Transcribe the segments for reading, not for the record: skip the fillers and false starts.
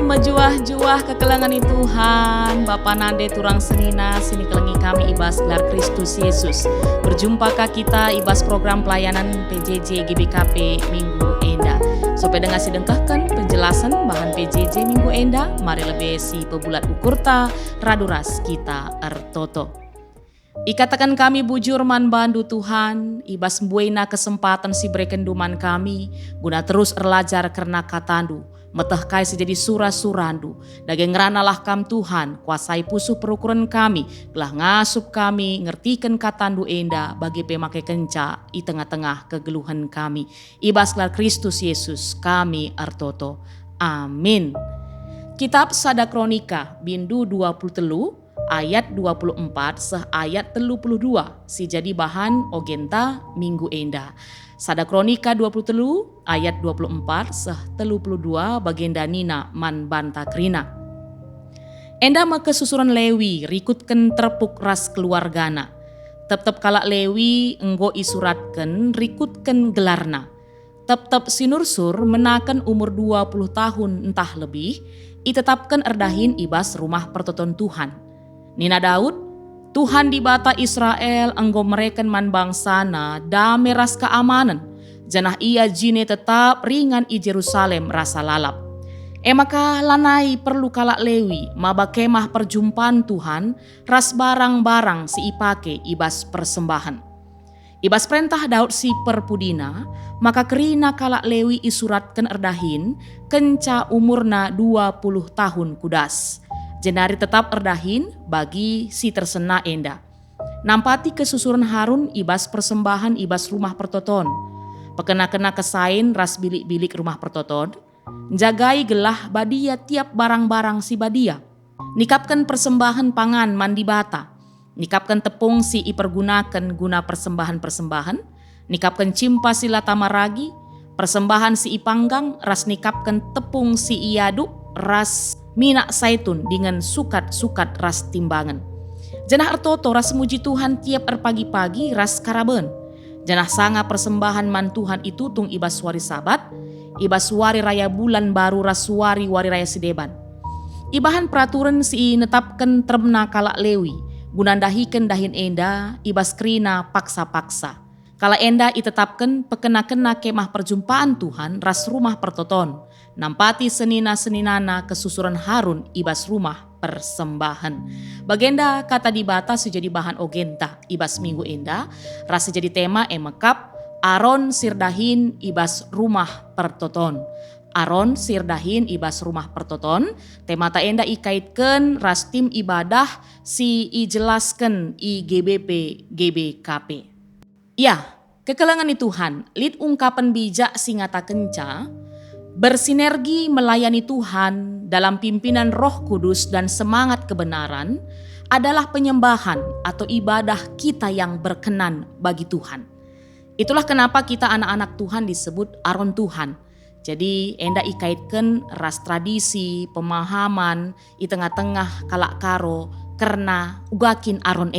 Mejuah-juah kekelangan Tuhan, Bapa Nande turang senina, sini kelengi kami ibas gelar Kristus Yesus. Berjumpakah kita ibas program pelayanan PJJ GBKP Minggu Enda. Supaya dengan sidengkahkan penjelasan bahan PJJ Minggu Enda, mari lebih si pebulat ukurta, raduras kita ertoto. Ikatakan kami bujur man bandu Tuhan, ibas buena kesempatan si brekenduman kami, guna terus erlajar karena katandu. Metah kai sejadi surah-surandu, daging ranalah kam Tuhan, kuasai pusuh perukuran kami, gelah ngasup kami, ngertikan katandu enda, bagi pemakai kenca, i tengah-tengah kegeluhan kami. Ibas gelar Kristus Yesus, kami artoto. Amin. Kitab Sada Kronika, bindu 20 telu, ayat 24, seh ayat 32, si jadi bahan ogenta Minggu Enda. Sada Kronika 20 telu, ayat 24, seh 32, bagenda nina man banta krina. Enda make susuran Lewi, rikutken terpuk ras keluargana. Tep-tep kalak Lewi enggo isuratken, rikutken gelarna. Tep-tep sinursur menaken umur 20 tahun entah lebih, itetapkan erdahin ibas rumah pertoton Tuhan. Nina Daud, Tuhan di bata Israel enggo mereken man bangsana dame ras keamanan. Janah ia jine tetap ringan i Jerusalem rasa lalap. Maka lanai perlu kalak Lewi maba kemah perjumpaan Tuhan ras barang-barang si ipake ibas persembahan. Ibas perintah Daud si perpudina, maka kerina kalak Lewi isuratkan erdahin kenca umurna 20 tahun kudas. Jenari tetap erdahin bagi si tersena enda. Nampati kesusuran Harun ibas persembahan ibas rumah pertoton. Pekena-kena kesain ras bilik-bilik rumah pertoton. Jagai gelah badia tiap barang-barang si badia. Nikapkan persembahan pangan mandi bata. Nikapkan tepung si ipergunakan guna persembahan-persembahan. Nikapkan cimpa si latamaragi. Persembahan si ipanggang ras nikapkan tepung si iaduk ras minak saitun dengan sukat-sukat ras timbangan. Janah ertoto ras muji Tuhan tiap erpagi-pagi ras karaben. Janah sanga persembahan man Tuhan itu tung ibas wari sabat, ibas wari raya bulan baru ras wari raya sedeban. Ibahan peraturan si netapkan termna kalak Lewi, gunandahiken dahin enda ibas krina paksa-paksa. Kala enda itetapkan pekena-kena kemah perjumpaan Tuhan ras rumah pertoton. Nampati senina-seninana kesusuran Harun ibas rumah persembahan. Bagenda kata dibata sejadi bahan ogenta ibas Minggu Enda. Rasa jadi tema emekap Aron sirdahin ibas rumah pertoton. Aron sirdahin ibas rumah pertoton. Tema ta enda ikaitkan ras tim ibadah si ijelaskan IGBP GBKP. Ya, kekelangan Tuhan, lid ungkapan bijak singata kenca, bersinergi melayani Tuhan dalam pimpinan Roh Kudus dan semangat kebenaran adalah penyembahan atau ibadah kita yang berkenan bagi Tuhan. Itulah kenapa kita anak-anak Tuhan disebut Aron Tuhan. Jadi enda ikaitkan ras tradisi, pemahaman, di tengah-tengah kalak karo karena ugakin Aron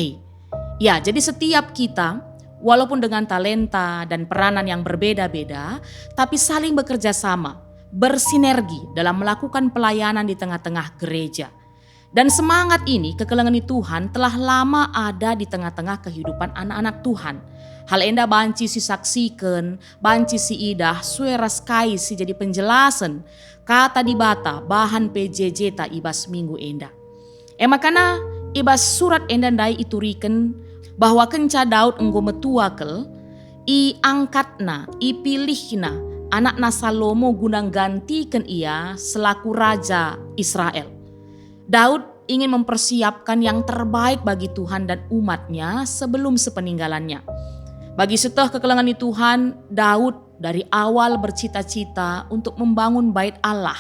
Ya, jadi setiap kita walaupun dengan talenta dan peranan yang berbeda-beda, tapi saling bekerja sama, bersinergi dalam melakukan pelayanan di tengah-tengah gereja. Dan semangat ini, kekelangan Tuhan telah lama ada di tengah-tengah kehidupan anak-anak Tuhan. Hal enda banci si saksikan, banci si idah, sueras kai si jadi penjelasan, kata dibata, bahan PJJ ta ibas Minggu Enda. Makana ibas surat enda ndai ituriken, bahwa kenca Daud enggo metuakel, i angkatna, i pilihna, anakna Salomo gunang gantikan ia selaku raja Israel. Daud ingin mempersiapkan yang terbaik bagi Tuhan dan umatnya sebelum sepeninggalannya. Bagi setah kekelangan Tuhan, Daud dari awal bercita-cita untuk membangun bait Allah.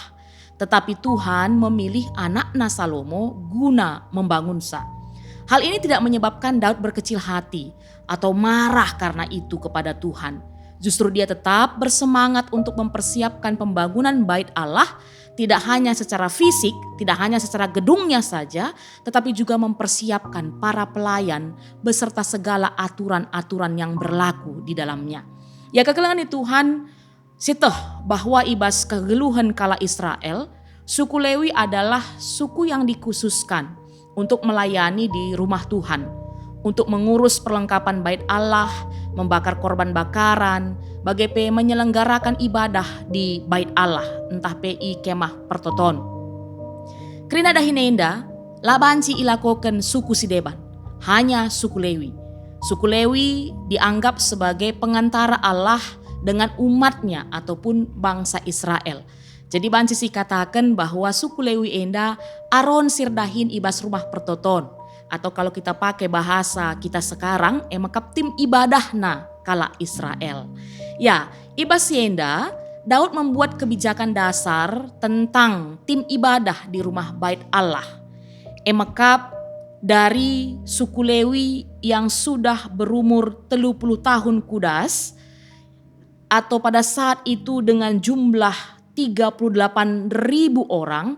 Tetapi Tuhan memilih anakna Salomo guna membangunsa. Hal ini tidak menyebabkan Daud berkecil hati atau marah karena itu kepada Tuhan. Justru dia tetap bersemangat untuk mempersiapkan pembangunan bait Allah, tidak hanya secara fisik, tidak hanya secara gedungnya saja, tetapi juga mempersiapkan para pelayan beserta segala aturan-aturan yang berlaku di dalamnya. Ya kekelangan Tuhan, sitoh bahwa ibas kegeluhan kala Israel, suku Lewi adalah suku yang dikhususkan untuk melayani di rumah Tuhan, untuk mengurus perlengkapan bait Allah, membakar korban bakaran, bagaimana menyelenggarakan ibadah di bait Allah, entah PI kemah pertoton. Kerina dahinenda, labanci ilakoken suku Sideban, hanya suku Lewi. Suku Lewi dianggap sebagai pengantara Allah dengan umatnya ataupun bangsa Israel. Jadi banci si katakan bahwa suku Lewi enda aron sirdahin ibas rumah pertoton. Atau kalau kita pakai bahasa kita sekarang, emakap tim ibadahna kala Israel. Ya, ibas enda Daud membuat kebijakan dasar tentang tim ibadah di rumah bait Allah. Emakap dari suku Lewi yang sudah berumur 30 tahun kudas, atau pada saat itu dengan jumlah 38.000 orang,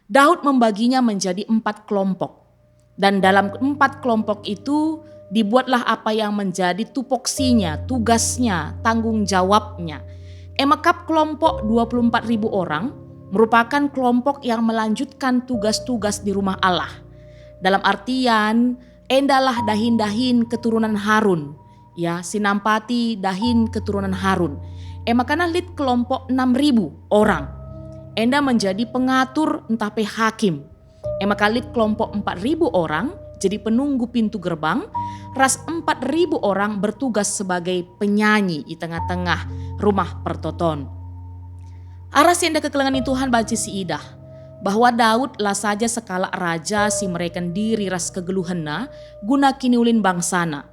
Daud membaginya menjadi 4 kelompok. Dan dalam 4 kelompok itu dibuatlah apa yang menjadi tupoksinya, tugasnya, tanggung jawabnya. Emakap kelompok 24.000 orang merupakan kelompok yang melanjutkan tugas-tugas di rumah Allah. Dalam artian, endalah dahin-dahin keturunan Harun. Ya, sinampati dahin keturunan Harun. Makanya lid kelompok 6.000 orang. Enda menjadi pengatur entah hakim. Maka lid kelompok 4.000 orang jadi penunggu pintu gerbang. Ras 4.000 orang bertugas sebagai penyanyi di tengah-tengah rumah pertoton. Aras yang kekelengan Tuhan baca si idah. Bahwa Daud lah saja sekala raja si mereka diri ras kegeluhena guna kini ulin bangsana.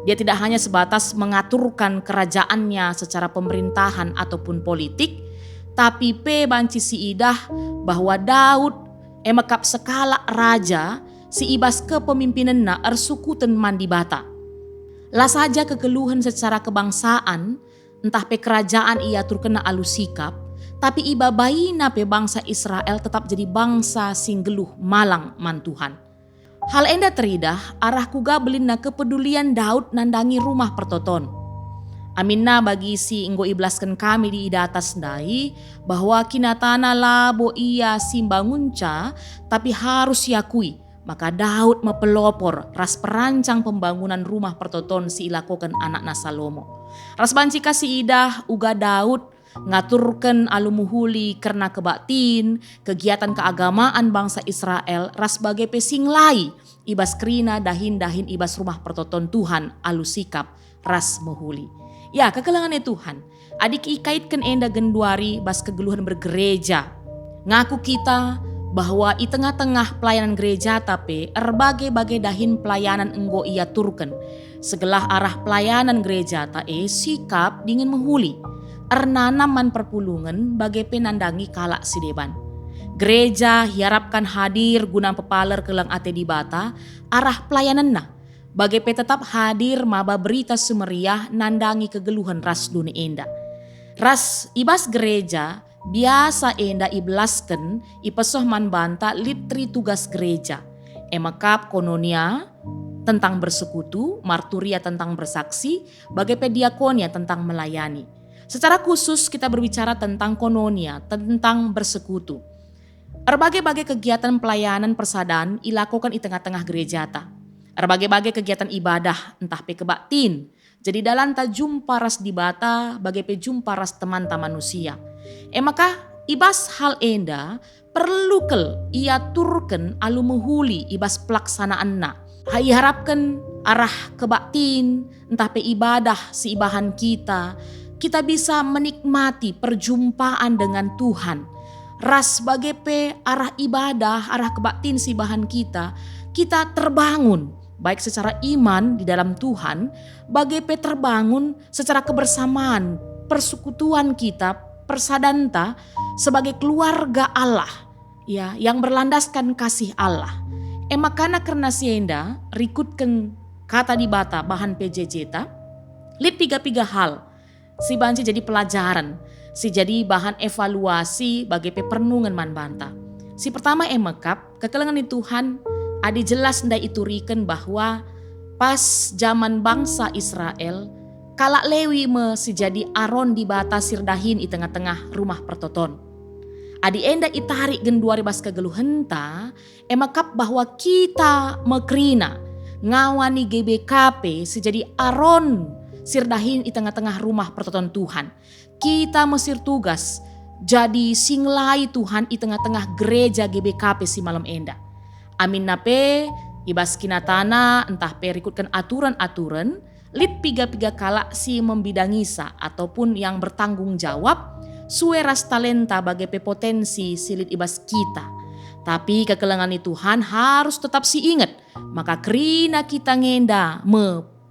Dia tidak hanya sebatas mengaturkan kerajaannya secara pemerintahan ataupun politik, tapi banci si idah bahwa Daud emakap sekala raja si ibas kepemimpinanna ersukuten mandi bata. Lah saja kegeluhan secara kebangsaan, entah kerajaan ia turkena alusikap, tapi iba baina bangsa Israel tetap jadi bangsa singgeluh malang mantuhan. Hal enda teridah arah kuga belinna kepedulian Daud nandangi rumah pertoton. Aminna bagi si inggo iblaskan kami di ida atas dai bahwa kinatana labo ia simbangunca tapi harus yakui. Maka Daud mempelopor ras perancang pembangunan rumah pertoton si ilakokan anak Salomo. Ras banci kasih idah uga Daud ngaturkan alumuhuli karena kebaktin, kegiatan keagamaan bangsa Israel ras bagai pesing lai ibas krina dahin-dahin ibas rumah pertoton Tuhan alusikap ras muhuli. Ya kekelangannya Tuhan, adik ikaitkan enda genduari bas kegeluhan bergereja. Ngaku kita bahwa di tengah-tengah pelayanan gereja tapi berbagai-bagai dahin pelayanan enggo ia turken. Segelah arah pelayanan gereja tae sikap dingin menghuli. Ernanaman perpulungan bagai penandangi kalak sideban. Gereja hiarapkan hadir guna pepaler kelang ate di bata arah pelayananna. Bagai tetap hadir maba berita sumeriah nandangi kegeluhan ras dunia enda. Ras ibas gereja biasa enda iblasken ipesoh man banta litri tugas gereja. Emakap kononia tentang bersekutu, marturia tentang bersaksi, bagai pediakonia tentang melayani. Secara khusus kita berbicara tentang kononia, tentang bersekutu. Berbagai-bagai kegiatan pelayanan persadaan ilakokan di tengah-tengah gereja ta. Berbagai-bagai kegiatan ibadah entah kebaktin. Jadi dalam ta jumpa ras di bata bagai jumpa ras teman ta manusia. Maka ibas hal enda perlu kel ia turken alu menghuli ibas pelaksanaanna. Hai harapkan arah kebaktin entah ibadah si ibahan kita bisa menikmati perjumpaan dengan Tuhan. Ras bagai arah ibadah, arah kebaktin si bahan kita terbangun. Baik secara iman di dalam Tuhan, bagai terbangun secara kebersamaan, persekutuan kita, persadanta sebagai keluarga Allah. Ya, yang berlandaskan kasih Allah. Makana karena sienda, rikutkan kata di bata bahan PJJ ta, lip 3 hal. Si banci jadi pelajaran, si jadi bahan evaluasi bagi pernungan man banta. Si pertama emakap, kekelengan di Tuhan, adi jelas ndak iturikan bahwa pas zaman bangsa Israel, kalak Lewi si jadi Aron di bata sirdahin di tengah-tengah rumah pertoton. Adi enda itarik genduari bas kegeluhenta, emakap bahwa kita mekrina ngawani GBKP sejadi Aron sirdahin di tengah-tengah rumah pertoton Tuhan. Kita mesir tugas jadi singlai Tuhan di tengah-tengah gereja GBKP si malam enda. Amin nape ibas kinatana entah perikutkan aturan-aturan lit piga-piga kala si membidangisa ataupun yang bertanggung jawab sueras talenta bagai pepotensi silit ibas kita. Tapi kekelengan Tuhan harus tetap si ingat. Maka kerina kita ngenda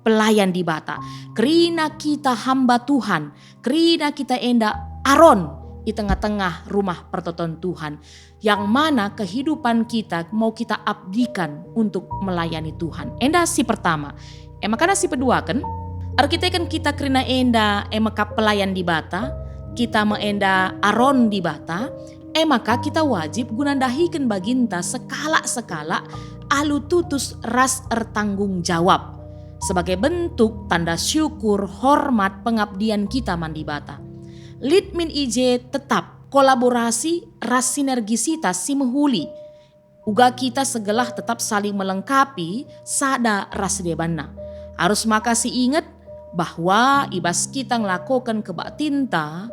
pelayan di bata. Kerina kita hamba Tuhan. Kerina kita enda Aron di tengah-tengah rumah pertoton Tuhan. Yang mana kehidupan kita mau kita abdikan untuk melayani Tuhan. Enda si pertama. Makanya si kedua kan. Kita kan kita kerina enda maka pelayan di bata. Kita meenda Aron di bata. Maka kita wajib gunandahikan baginta sekala-sekala alu tutus ras ertanggung jawab. Sebagai bentuk tanda syukur, hormat, pengabdian kita mandi bata. Litmin IJ tetap kolaborasi ras sinergisitas si mehuli. Uga kita segelah tetap saling melengkapi sada ras debana. Harus makasih ingat bahwa ibas kita ngelakukan kebatinta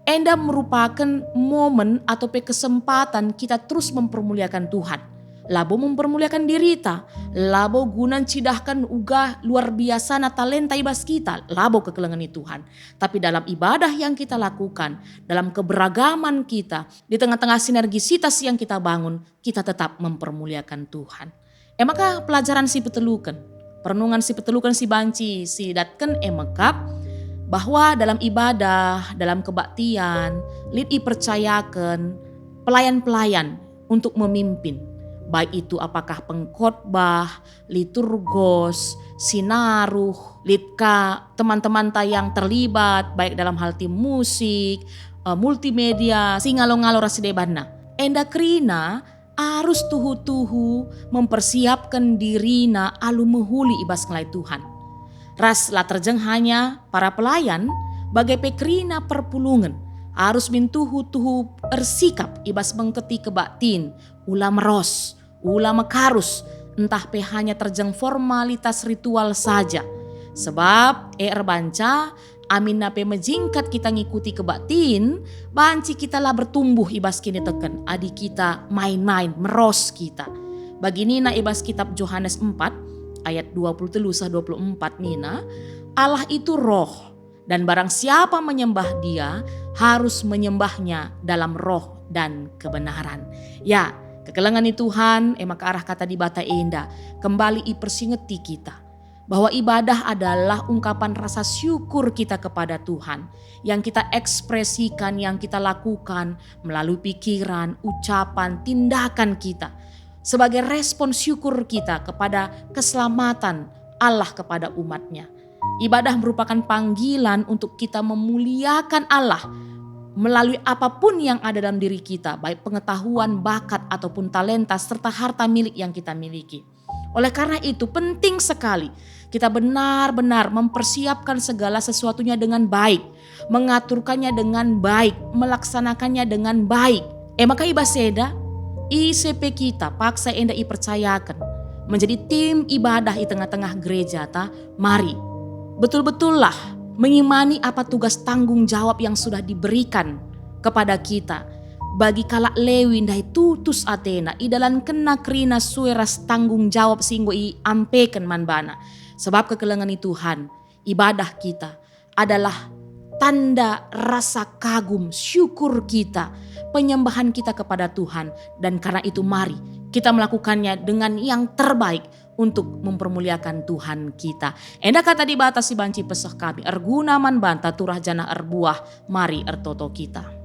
enda merupakan momen atau kesempatan kita terus mempermuliakan Tuhan. Labo mempermuliakan dirita, labo gunan cidahkan uga luar biasa na talenta ibas kita, labo kekelengan Tuhan. Tapi dalam ibadah yang kita lakukan, dalam keberagaman kita, di tengah-tengah sinergisitas yang kita bangun, kita tetap mempermuliakan Tuhan. Maka pelajaran si petelukan, perenungan si petelukan si banci, si datkan emakap, bahwa dalam ibadah, dalam kebaktian, lidi percayakan pelayan-pelayan untuk memimpin. Baik itu apakah pengkhotbah, liturgos, sinaruh, litka, teman-teman yang terlibat baik dalam hal tim musik, multimedia, singalo-ngalo rasidebana. Enda krina harus tuhu-tuhu mempersiapkan dirina alu mehuli ibas ngelai Tuhan. Ras lah terjeng hanya para pelayan bagai pekrina perpulungan harus mintuhu-tuhu bersikap ibas mengketi kebaktin ulah meros, ulah mekarus entah hanya terjeng formalitas ritual saja. Sebab banca amin nape mejingkat kita ngikuti kebaktin banci kita lah bertumbuh ibas kini teken adi kita main-main meros kita. Begini na ibas kitab Yohanes 4 ayat 23-24 nina, Allah itu roh dan barang siapa menyembah dia harus menyembahnya dalam roh dan kebenaran. Ya, kekelengan Tuhan maka arah kata di bata enda kembali ipersingeti kita bahwa ibadah adalah ungkapan rasa syukur kita kepada Tuhan yang kita ekspresikan, yang kita lakukan melalui pikiran, ucapan, tindakan kita. Sebagai respon syukur kita kepada keselamatan Allah kepada umatnya. Ibadah merupakan panggilan untuk kita memuliakan Allah melalui apapun yang ada dalam diri kita, baik pengetahuan, bakat ataupun talenta serta harta milik yang kita miliki. Oleh karena itu penting sekali kita benar-benar mempersiapkan segala sesuatunya dengan baik, mengaturkannya dengan baik, melaksanakannya dengan baik. Maka ibaseda ICP kita paksa enda ipercayakan menjadi tim ibadah di tengah-tengah gereja ta. Mari betul-betullah mengimani apa tugas tanggung jawab yang sudah diberikan kepada kita. Bagi kalak lewi ndai tutus Athena idalan kena krina sueras tanggung jawab singgo i ampekan manbana. Sebab kekelengan Tuhan ibadah kita adalah tanda rasa kagum syukur kita, penyembahan kita kepada Tuhan. Dan karena itu mari kita melakukannya dengan yang terbaik untuk mempermuliakan Tuhan kita. Enda kata di batas si banci pesah kami, erguna man banta turah janah erbuah, mari ertoto kita.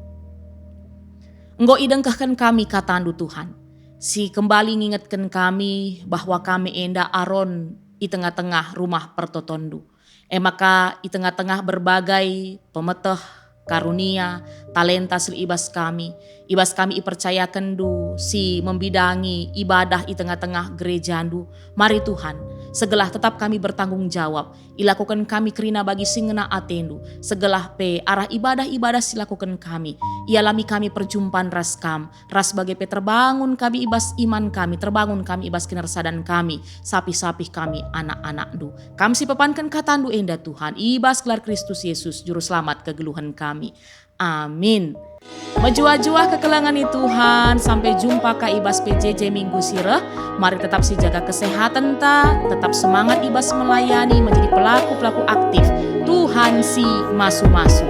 Enggo idengkahkan kami katandu Tuhan, si kembali ngingetkan kami bahwa kami enda Aron di tengah-tengah rumah pertotondu. Maka di tengah-tengah berbagai pemeteh, karunia, talenta sili ibas kami ipercayakan du si membidangi ibadah di tengah-tengah gerejandu. Mari Tuhan, Segelah tetap kami bertanggung jawab. Ilakukan kami kerina bagi singena atendu. Segelah pe arah ibadah-ibadah silakukan kami. Ialami kami perjumpaan ras kam. Ras bagi pe terbangun kami ibas iman kami. Terbangun kami ibas kinersadan kami. Sapi-sapi kami anak-anak du. Kami si pepankan katandu enda Tuhan. Ibas gelar Kristus Yesus juru selamat kegeluhan kami. Amin. Majua-jua kekelangan Tuhan. Sampai jumpa ka ibas PJJ minggu sireh. Mari tetap si jaga kesehatan ta. Tetap semangat ibas melayani menjadi pelaku-pelaku aktif. Tuhan si masu-masu.